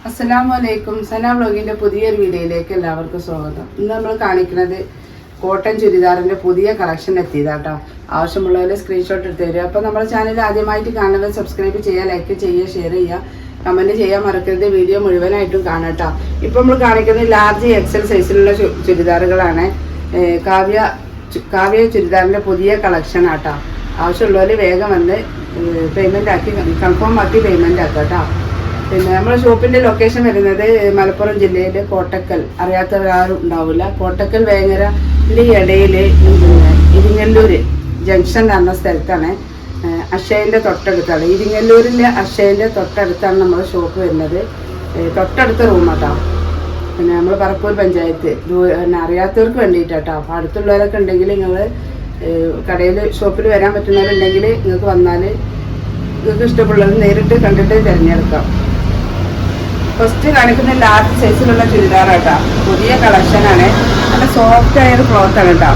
അസ്സലാമലൈക്കും. സന വ്ലോഗിൻ്റെ പുതിയൊരു വീഡിയോയിലേക്ക് എല്ലാവർക്കും സ്വാഗതം. ഇന്ന് നമ്മൾ കാണിക്കുന്നത് കോട്ടൺ ചുരിദാറിൻ്റെ പുതിയ കളക്ഷൻ എത്തിയതാട്ടോ. ആവശ്യമുള്ളവർ സ്ക്രീൻഷോട്ട് എടുത്ത് തരിക. അപ്പോൾ നമ്മുടെ ചാനൽ ആദ്യമായിട്ട് കാണുന്നത് സബ്സ്ക്രൈബ് ചെയ്യുക, ലൈക്ക് ചെയ്യുക, ഷെയർ ചെയ്യുക, കമൻറ്റ് ചെയ്യാൻ മറക്കരുത്. വീഡിയോ മുഴുവനായിട്ടും കാണട്ടോ. ഇപ്പോൾ നമ്മൾ കാണിക്കുന്നത് ലാർജ് എക്സൽ സൈസിലുള്ള ചുരിദാറുകളാണ്. കാവ്യ ചുരിദാറിൻ്റെ പുതിയ കളക്ഷൻ ആട്ടോ. ആവശ്യമുള്ളവർ വേഗം വന്ന് പേയ്മെൻ്റ് ആക്കി കൺഫേം ആക്കി പേയ്മെൻ്റ് ആക്കാം കേട്ടോ. പിന്നെ നമ്മുടെ ഷോപ്പിൻ്റെ ലൊക്കേഷൻ വരുന്നത് മലപ്പുറം ജില്ലയിൽ കോട്ടക്കൽ. അറിയാത്തവരാരും ഉണ്ടാവില്ല. കോട്ടക്കൽ വേങ്ങരൻ്റെ ഇടയിൽ ഇരിങ്ങല്ലൂർ ജംഗ്ഷൻ എന്ന് പറഞ്ഞ സ്ഥലത്താണ്. അക്ഷയൻ്റെ തൊട്ടടുത്താണ്. ഇരിങ്ങല്ലൂരിൻ്റെ അക്ഷയൻ്റെ തൊട്ടടുത്താണ് നമ്മുടെ ഷോപ്പ് വരുന്നത്. തൊട്ടടുത്ത റൂമാട്ടോ. പിന്നെ നമ്മൾ പറപ്പൂർ പഞ്ചായത്ത്. പിന്നെ അറിയാത്തവർക്ക് വേണ്ടിയിട്ടാട്ടോ. അപ്പോൾ അടുത്തുള്ളവരൊക്കെ ഉണ്ടെങ്കിൽ നിങ്ങൾ കടയിൽ ഷോപ്പിൽ വരാൻ പറ്റുന്നവരുണ്ടെങ്കിൽ നിങ്ങൾക്ക് വന്നാൽ നിങ്ങൾക്ക് ഇഷ്ടമുള്ളത് നേരിട്ട് കണ്ടിട്ട് തിരഞ്ഞെടുക്കാം. ഫസ്റ്റ് കാണിക്കുന്ന ലാർജ് സൈസിലുള്ള ചുരിദാറാട്ടോ. പുതിയ കളക്ഷനാണ്. നല്ല സോഫ്റ്റ് ആയൊരു ക്ലോത്താണ് കേട്ടോ.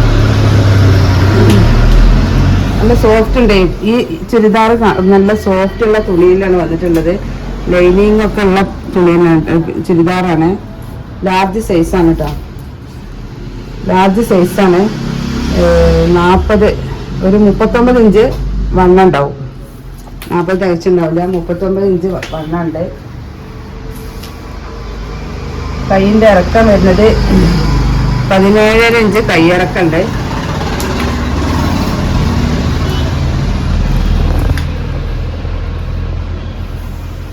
നല്ല സോഫ്റ്റ് ഉണ്ട്. ഈ ചുരിദാർ നല്ല സോഫ്റ്റ് ഉള്ള തുണിയിലാണ് വന്നിട്ടുള്ളത്. ലൈനിങ് ഒക്കെ ഉള്ള തുണിയിലാണ് ചുരിദാറാണ്. ലാർജ് സൈസാണ് കേട്ടോ. ലാർജ് സൈസാണ്. 40 ഒരു 39 ഇഞ്ച് വണ്ണം ഉണ്ടാവും. 40 തികച്ചുണ്ടാവില്ല. 39 ഇഞ്ച് വണ്ണുണ്ട്. കൈയിൻ്റെ ഇറക്കം വരുന്നത് 17.5 ഇഞ്ച് കൈയിറക്കുണ്ട്.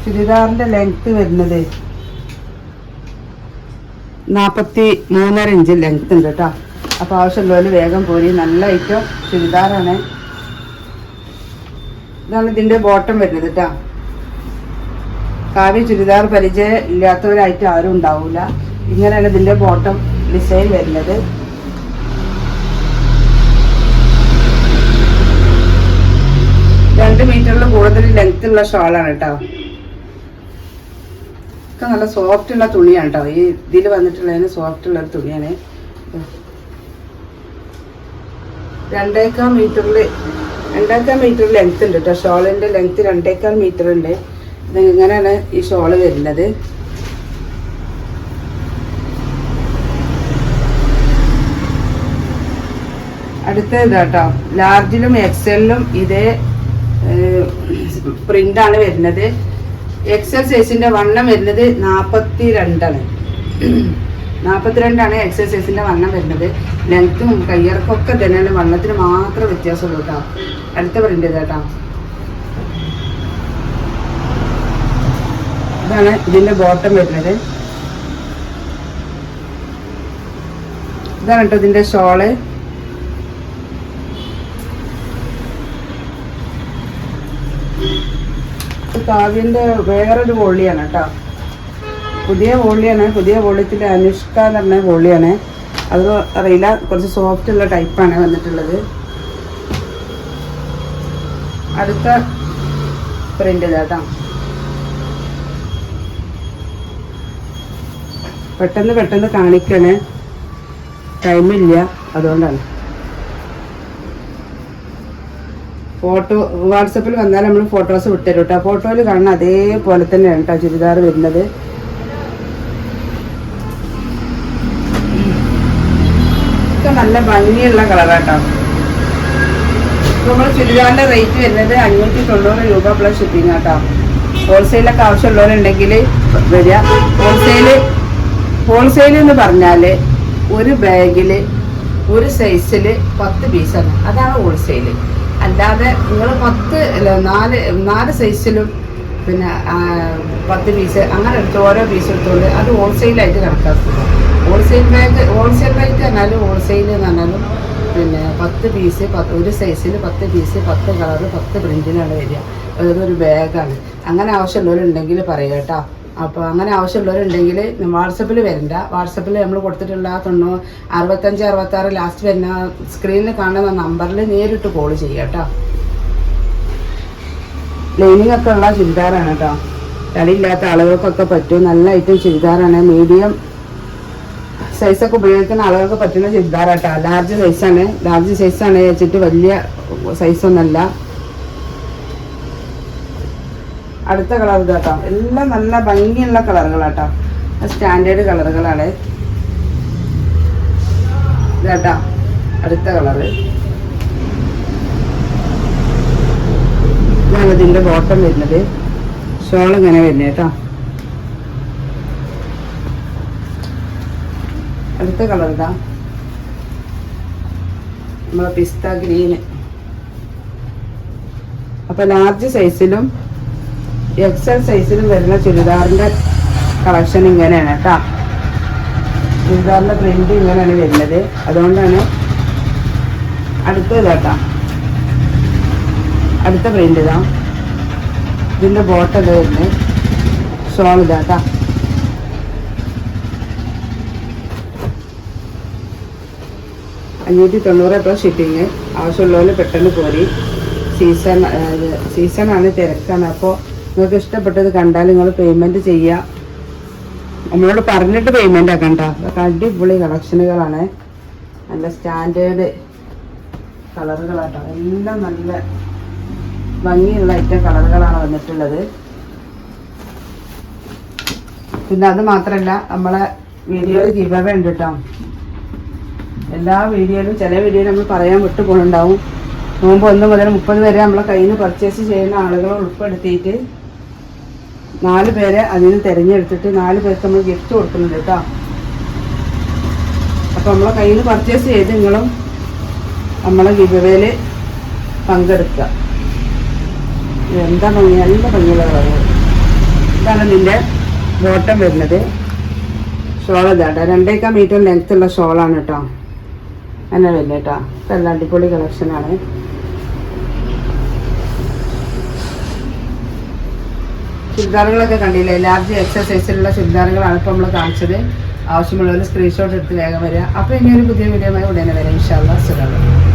ചുരിദാറിൻ്റെ ലെങ്ത്ത് വരുന്നത് 43.5 ഇഞ്ച് ലെങ്ത്ത് ഉണ്ട് കേട്ടോ. അപ്പോൾ ആവശ്യമുള്ളവർ വേഗം പോരി. നല്ല ഐറ്റം ചുരിദാറാണ്. ഇതാണ് ഇതിൻ്റെ ബോട്ടം വരുന്നത് കേട്ടോ. കാവ്യ ചുരിദാർ പരിചയം ഇല്ലാത്തവരായിട്ട് ആരും ഉണ്ടാവില്ല. ഇങ്ങനെയാണ് ഇതിൻ്റെ ബോട്ടം ഡിസൈൻ വരുന്നത്. രണ്ട് മീറ്ററിൽ കൂടുതൽ ലെങ്ത് ഉള്ള ഷോളാണ് കേട്ടോ. ഒക്കെ നല്ല സോഫ്റ്റ് ഉള്ള തുണിയാണ് കേട്ടോ. ഈ ഇതിൽ വന്നിട്ടുള്ളതിന് സോഫ്റ്റ് ഉള്ള ഒരു തുണിയാണ്. 2.25 മീറ്റർ ലെങ്ത് ഉണ്ട് കേട്ടോ. ഷോളിൻ്റെ ലെങ്ത് 2.25 മീറ്റർ ഉണ്ട്. ഇങ്ങനെയാണ് ഈ ഷോള് വരുന്നത്. അടുത്ത ഇതാട്ടോ. ലാർജിലും എക്സലിലും ഇതേ പ്രിന്റാണ് വരുന്നത്. എക്സൽ സൈസിന്റെ വണ്ണം വരുന്നത് 42ആണ്. 42ആണ് എക്സൽ സൈസിന്റെ വണ്ണം വരുന്നത്. ലെങ്ത്തും കയ്യിറക്കും ഒക്കെ തന്നെയാണ്. വണ്ണത്തിന് മാത്രം വ്യത്യാസമുള്ളൂ കേട്ടോ. അടുത്ത പ്രിന്റ് ഇതാട്ടോ. ഇതാണ് ഇതിന്റെ ബോട്ടം വരുന്നത്. ഇതാണ് കേട്ടോ ഇതിന്റെ ഷോള്. കാവ്യന്റെ വേറൊരു വോളിയാണ് കേട്ടോ. പുതിയ വോളിയാണ്. പുതിയ വോളിയത്തിൽ അനുഷ്ക എന്ന് പറഞ്ഞ വോളിയാണ്. അത് അറിയില്ല. കുറച്ച് സോഫ്റ്റ് ഉള്ള ടൈപ്പാണ് വന്നിട്ടുള്ളത്. അടുത്ത പ്രിന്റ് ഇതാട്ടോ. പെട്ടെന്ന് കാണിക്കണേ. ടൈമില്ല, അതുകൊണ്ടാണ്. ഫോട്ടോ വാട്സപ്പിൽ വന്നാൽ നമ്മൾ ഫോട്ടോസ് വിട്ടുതരും കേട്ടോ. ഫോട്ടോയിൽ കാണുന്ന അതേപോലെ തന്നെയാണ് കേട്ടോ ചുരിദാർ വരുന്നത്. ഒക്കെ നല്ല ഭംഗിയുള്ള കളറാട്ടോ. നമ്മൾ ചുരിദാറിൻ്റെ റേറ്റ് വരുന്നത് 590 രൂപ പ്ലസ് ഷിപ്പിംഗ് കേട്ടോ. ഹോൾസെയിലൊക്കെ ആവശ്യമുള്ളവരുണ്ടെങ്കിൽ വരിക. ഹോൾസെയിൽ എന്ന് പറഞ്ഞാൽ ഒരു ബാഗിൽ ഒരു സൈസിൽ 10 പീസാണ്. അതാണ് ഹോൾസെയിൽ. അല്ലാതെ നിങ്ങൾ 4 സൈസിലും പിന്നെ 10 പീസ് അങ്ങനെ എടുത്ത് ഓരോ പീസ് എടുത്തുകൊണ്ട് അത് ഹോൾസെയിലായിട്ട് കണക്കാക്കുക. ഹോൾസെയിൽ റേറ്റ് പറഞ്ഞാലും ഹോൾസെയിൽ എന്ന് പറഞ്ഞാലും പിന്നെ 10 പീസ് ഒരു സൈസിൽ 10 പീസ് 10 കളറ് 10 പ്രിൻറ്റിനാണ് വരിക. അതൊരു ബാഗാണ്. അങ്ങനെ ആവശ്യമുള്ളവരുണ്ടെങ്കിൽ പറയുക കേട്ടോ. അപ്പോൾ അങ്ങനെ ആവശ്യമുള്ളവരുണ്ടെങ്കിൽ വാട്സപ്പിൽ വരണ്ട. വാട്സപ്പിൽ നമ്മൾ കൊടുത്തിട്ടുള്ള 65 66 ലാസ്റ്റ് വരുന്ന സ്ക്രീനിൽ കാണുന്ന നമ്പറിൽ നേരിട്ട് കോൾ ചെയ്യുക കേട്ടോ. ലൈനിങ് ഒക്കെ ഉള്ള ചുരിദാറാണ് കേട്ടോ. തടിയില്ലാത്ത ആളുകൾക്കൊക്കെ പറ്റും. നല്ല ഐറ്റം ചുരിദാറാണ്. മീഡിയം സൈസൊക്കെ ഉപയോഗിക്കുന്ന ആളുകൾക്ക് പറ്റുന്ന ചുരിദാറാട്ടോ. ലാർജ് സൈസാണ് വെച്ചിട്ട് വലിയ സൈസൊന്നല്ല. അടുത്ത കളർ ഇതാട്ടോ. എല്ലാം നല്ല ഭംഗിയുള്ള കളറുകളാട്ടോ. സ്റ്റാൻഡേർഡ് കളറുകളാണ് ഇതാട്ടോ. അടുത്ത കളറ് ഇതാണ് ഇതിൻ്റെ ബോട്ടം വരുന്നത്. ഷോൾ ഇങ്ങനെ വരുന്നത് കേട്ടോ. അടുത്ത കളർ ഇതാ നമ്മളെ പിസ്ത ഗ്രീന്. അപ്പോൾ ലാർജ് സൈസിലും എക്സൽ സൈസിലും വരുന്ന ചുരിദാറിൻ്റെ കളക്ഷൻ ഇങ്ങനെയാണ് കേട്ടോ. ചുരിദാറിൻ്റെ പ്രിന്റ് ഇങ്ങനെയാണ് വരുന്നത്. അതുകൊണ്ടാണ് അടുത്തത് കേട്ടോ. അടുത്ത പ്രിന്റ് ഇതാ. ഇതിൻ്റെ ബോട്ടം വരുന്നത്. ഷോൾ ഇതാ കേട്ടോ. $590 ഷിപ്പിങ്. ആവശ്യമുള്ളവർ പെട്ടെന്ന് പോരി. സീസണാണ്, തിരക്കാണ്. അപ്പോൾ നിങ്ങൾക്ക് ഇഷ്ടപ്പെട്ടത് കണ്ടാൽ നിങ്ങൾ പേയ്മെൻറ്റ് ചെയ്യുക. നമ്മളോട് പറഞ്ഞിട്ട് പേയ്മെൻ്റ് ആക്കണ്ട. അതൊക്കെ അടിപൊളി കളക്ഷനുകളാണ്. നല്ല സ്റ്റാൻഡേർഡ് കളറുകളാട്ടോ. എല്ലാം നല്ല ഭംഗിയുള്ള ഐറ്റം കളറുകളാണ് വന്നിട്ടുള്ളത്. പിന്നെ അത് മാത്രമല്ല നമ്മളെ വീഡിയോയിൽ ഗിവ് അവേ ഉണ്ട് കേട്ടോ. എല്ലാ വീഡിയോയിലും ചില വീഡിയോയിൽ നമ്മൾ പറയാൻ വിട്ടു പോകുന്നുണ്ടാവും. നോമ്പ് 1 മുതൽ 30 വരെ നമ്മളെ കയ്യിൽ നിന്ന് പർച്ചേസ് ചെയ്യുന്ന ആളുകളെ ഉൾപ്പെടുത്തിയിട്ട് 4 പേരെ അതിന് തിരഞ്ഞെടുത്തിട്ട് 4 പേർക്ക് നമ്മൾ ഗിഫ്റ്റ് കൊടുക്കുന്നുണ്ട് കേട്ടോ. അപ്പോൾ നമ്മളെ കയ്യിൽ നിന്ന് പർച്ചേസ് ചെയ്ത് നിങ്ങളും നമ്മളെ ഗിവവേയിൽ പങ്കെടുക്കുക. എന്താ ഭംഗി, നല്ല ഭംഗിയുള്ള കളറുകൾ. ഇതാണ് ഇതിൻ്റെ ബോട്ടം വരുന്നത്. ഷോൾ ഇതാട്ടോ. 2.5 മീറ്റർ ലെങ്ത് ഉള്ള ഷോളാണ് കേട്ടോ. അങ്ങനെ വരുന്നത് കേട്ടോ. നല്ല അടിപൊളി കളക്ഷനാണ്. ചുരിദാറുകളൊക്കെ കണ്ടില്ലേ? ലാർജ് എക്സസൈസിലുള്ള ചുരിദാറുകളാണ് ഇപ്പോൾ നമ്മൾ കാണിച്ചത്. ആവശ്യമുള്ളവർ സ്ക്രീൻഷോട്ട് എടുത്ത് വേഗം വരിക. അപ്പോൾ ഇനി ഒരു പുതിയ വീഡിയോ ഉടനെ വരാം. ഇൻഷാ അല്ലാഹ്. അസ്സലാമു അലൈക്കും.